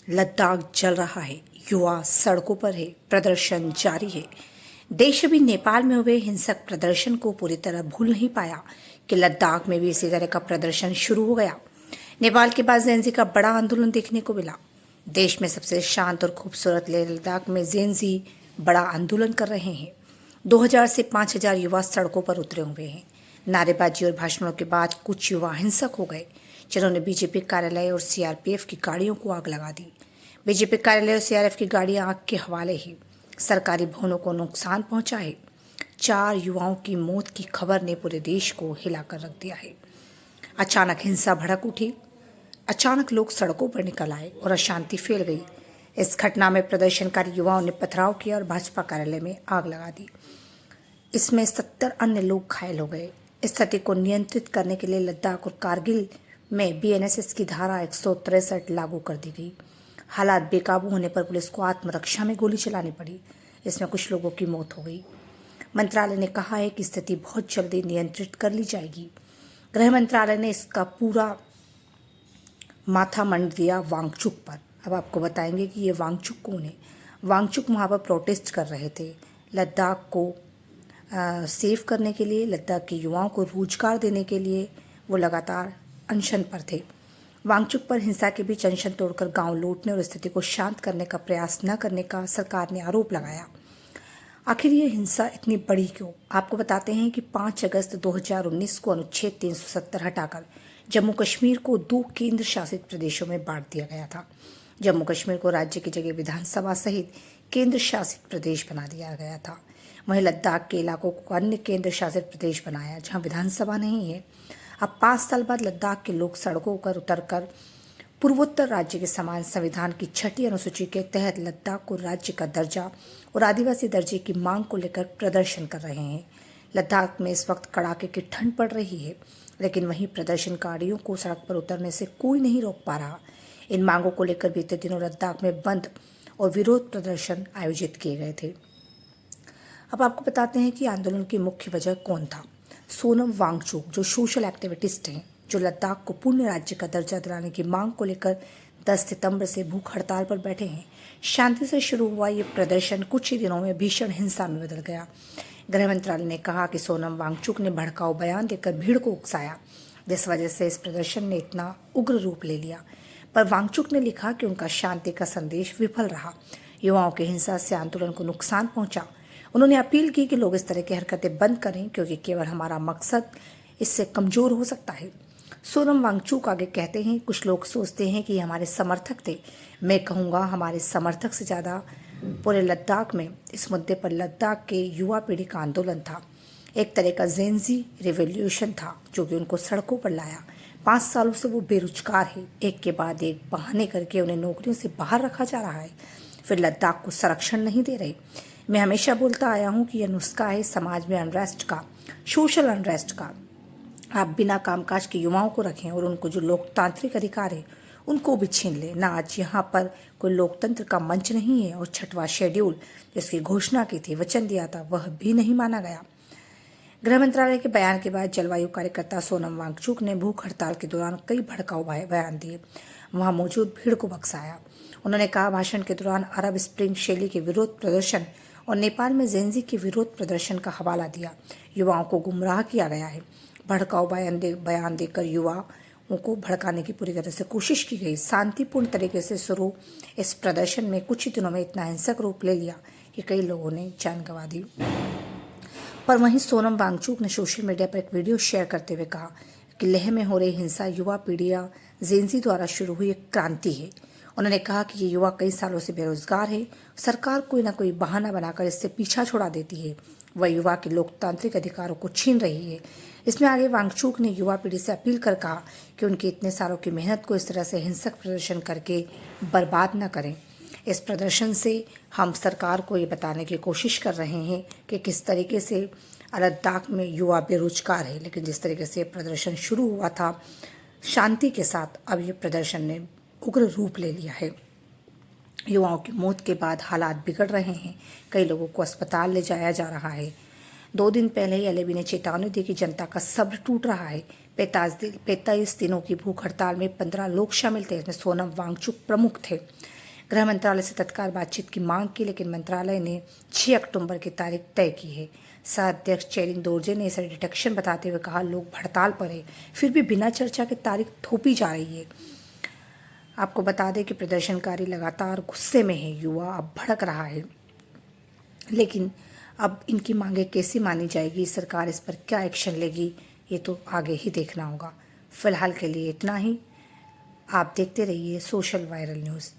लद्दाख जल रहा है, युवा सड़कों पर है, प्रदर्शन जारी है। देश भी नेपाल में हुए हिंसक प्रदर्शन को पूरी तरह भूल नहीं पाया कि लद्दाख में भी इसी तरह का प्रदर्शन शुरू हो गया। नेपाल के बाद जेनजी का बड़ा आंदोलन देखने को मिला। देश में सबसे शांत और खूबसूरत लेह लद्दाख में जेनजी बड़ा आंदोलन कर रहे हैं। 2000 से 5000 युवा सड़कों पर उतरे हुए हैं। नारेबाजी और भाषणों के बाद कुछ युवा हिंसक हो गए, जिन्होंने बीजेपी कार्यालय और सीआरपीएफ की गाड़ियों को आग लगा दी। बीजेपी कार्यालय और सीआरपीएफ की गाड़ियां आग के हवाले ही। सरकारी भवनों को नुकसान पहुंचा है। 4 युवाओं की मौत की खबर ने पूरे देश को हिलाकर रख दिया है। अचानक हिंसा भड़क उठी। अचानक लोग सड़कों पर निकल आए और अशांति फैल गई। इस घटना में प्रदर्शनकारी युवाओं ने पथराव किया और भाजपा कार्यालय में आग लगा दी। इसमें 70 अन्य लोग घायल हो गए। स्थिति को नियंत्रित करने के लिए लद्दाख और कारगिल में बीएनएसएस की धारा 163 लागू कर दी गई। हालात बेकाबू होने पर पुलिस को आत्मरक्षा में गोली चलानी पड़ी। इसमें कुछ लोगों की मौत हो गई। मंत्रालय ने कहा है कि स्थिति बहुत जल्दी नियंत्रित कर ली जाएगी। गृह मंत्रालय ने इसका पूरा माथा मंड दिया वांगचुक पर। अब आपको बताएंगे कि ये वांगचुक कौन है। वांगचुक वहाँ पर प्रोटेस्ट कर रहे थे। लद्दाख को सेव करने के लिए, लद्दाख के युवाओं को रोजगार देने के लिए वो लगातार अनशन पर थे। वांगचुक पर हिंसा के बीच अनशन तोड़कर गांव लौटने और स्थिति को शांत करने का प्रयास न करने का सरकार ने आरोप लगाया। आखिर ये हिंसा इतनी बड़ी क्यों? आपको बताते हैं कि 5 अगस्त 2019 को अनुच्छेद 370 हटाकर जम्मू कश्मीर को 2 केंद्र शासित प्रदेशों में बांट दिया गया था। जम्मू कश्मीर को राज्य की जगह विधानसभा सहित केंद्र शासित प्रदेश बना दिया गया था। वहीं लद्दाख के इलाकों को अन्य केंद्र शासित प्रदेश बनाया, जहां विधानसभा नहीं है। अब 5 साल बाद लद्दाख के लोग सड़कों पर उतरकर पूर्वोत्तर राज्य के समान संविधान की 6ठी अनुसूची के तहत लद्दाख को राज्य का दर्जा और आदिवासी दर्जे की मांग को लेकर प्रदर्शन कर रहे हैं। लद्दाख में इस वक्त कड़ाके की ठंड पड़ रही है, लेकिन वहीं प्रदर्शनकारियों को सड़क पर उतरने से कोई नहीं रोक पा रहा। इन मांगों को लेकर बीते दिनों लद्दाख में बंद और विरोध प्रदर्शन आयोजित किए गए थे। अब आपको बताते हैं कि आंदोलन की मुख्य वजह कौन था। सोनम वांगचुक, जो सोशल एक्टिविस्ट हैं, जो लद्दाख को पूर्ण राज्य का दर्जा दिलाने की मांग को लेकर 10 सितंबर से भूख हड़ताल पर बैठे हैं। शांति से शुरू हुआ ये प्रदर्शन कुछ ही दिनों में भीषण हिंसा में बदल गया। गृह मंत्रालय ने कहा कि सोनम वांगचुक ने भड़काऊ बयान देकर भीड़ को उकसाया, जिस वजह से इस प्रदर्शन ने इतना उग्र रूप ले लिया। पर वांगचुक ने लिखा कि उनका शांति का संदेश विफल रहा। युवाओं की हिंसा से आंदोलन को नुकसान पहुंचा। उन्होंने अपील की कि लोग इस तरह की हरकतें बंद करें, क्योंकि केवल हमारा मकसद इससे कमजोर हो सकता है। सोनम वांगचुक आगे कहते हैं, कुछ लोग सोचते हैं कि ये हमारे समर्थक थे। मैं कहूँगा हमारे समर्थक से ज़्यादा पूरे लद्दाख में इस मुद्दे पर लद्दाख के युवा पीढ़ी का आंदोलन था। एक तरह का जेनजी रिवॉल्यूशन था, जो कि उनको सड़कों पर लाया। 5 सालों से वो बेरोजगार है। एक के बाद एक बहाने करके उन्हें नौकरियों से बाहर रखा जा रहा है, फिर लद्दाख को संरक्षण नहीं दे रहे। मैं हमेशा बोलता आया हूँ कि यह नुस्खा है समाज में अनरेस्ट का, सोशल अनरेस्ट का। आप बिना कामकाज के युवाओं को रखें और उनको जो लोकतांत्रिक अधिकार है उनको भी छीन ले ना। आज यहाँ पर कोई लोकतंत्र का मंच नहीं है और 6वां शेड्यूल जिसकी घोषणा की थी, वचन दिया था, वह भी नहीं माना गया। गृह मंत्रालय के बयान के बाद जलवायु कार्यकर्ता सोनम वांगचुक ने भूख हड़ताल के दौरान कई भड़काऊ बयान दिए, वहां मौजूद भीड़ को बक्साया। उन्होंने कहा, भाषण के दौरान अरब स्प्रिंग शैली के विरोध प्रदर्शन और नेपाल में जेनजी के विरोध प्रदर्शन का हवाला दिया। युवाओं को गुमराह किया गया है। भड़काऊ बयान देकर युवाओं को भड़काने की पूरी तरह से कोशिश की गई। शांतिपूर्ण तरीके से शुरू इस प्रदर्शन में कुछ ही दिनों में इतना हिंसक रूप ले लिया कि कई लोगों ने जान गंवा दी। पर वहीं सोनम वांगचुक ने सोशल मीडिया पर एक वीडियो शेयर करते हुए कहा कि लेह में हो रही हिंसा युवा पीढ़ियां जेनजी द्वारा शुरू हुई एक क्रांति है। उन्होंने कहा कि ये युवा कई सालों से बेरोजगार है। सरकार कोई ना कोई बहाना बनाकर इससे पीछा छोड़ा देती है। वह युवा के लोकतांत्रिक अधिकारों को छीन रही है। इसमें आगे वांगचुक ने युवा पीढ़ी से अपील कर कहा कि उनकी इतने सालों की मेहनत को इस तरह से हिंसक प्रदर्शन करके बर्बाद न करें। इस प्रदर्शन से हम सरकार को ये बताने की कोशिश कर रहे हैं कि किस तरीके से लद्दाख में युवा बेरोजगार है, लेकिन जिस तरीके से प्रदर्शन शुरू हुआ था शांति के साथ, अब ये प्रदर्शन ने उग्र रूप ले लिया है। युवाओं की मौत के बाद हालात बिगड़ रहे हैं। कई लोगों को अस्पताल ले जाया जा रहा है। 2 दिन पहले ही एलएबी ने चेतावनी दी कि जनता का सब्र टूट रहा है। 45 दिनों की भूख हड़ताल में 15 लोग शामिल थे, इसमें सोनम वांगचुक प्रमुख थे। गृह मंत्रालय से तत्काल बातचीत की मांग की, लेकिन मंत्रालय ने 6 अक्टूबर की तारीख तय की है। सह अध्यक्ष चेरिंग दोर्जे ने इसे डिटेक्शन बताते हुए कहा, लोग हड़ताल पर है, फिर भी बिना चर्चा के तारीख थोपी जा रही है। आपको बता दें कि प्रदर्शनकारी लगातार गुस्से में है, युवा अब भड़क रहा है, लेकिन अब इनकी मांगे कैसे मानी जाएगी, सरकार इस पर क्या एक्शन लेगी, ये तो आगे ही देखना होगा। फिलहाल के लिए इतना ही। आप देखते रहिए सोशल वायरल न्यूज़।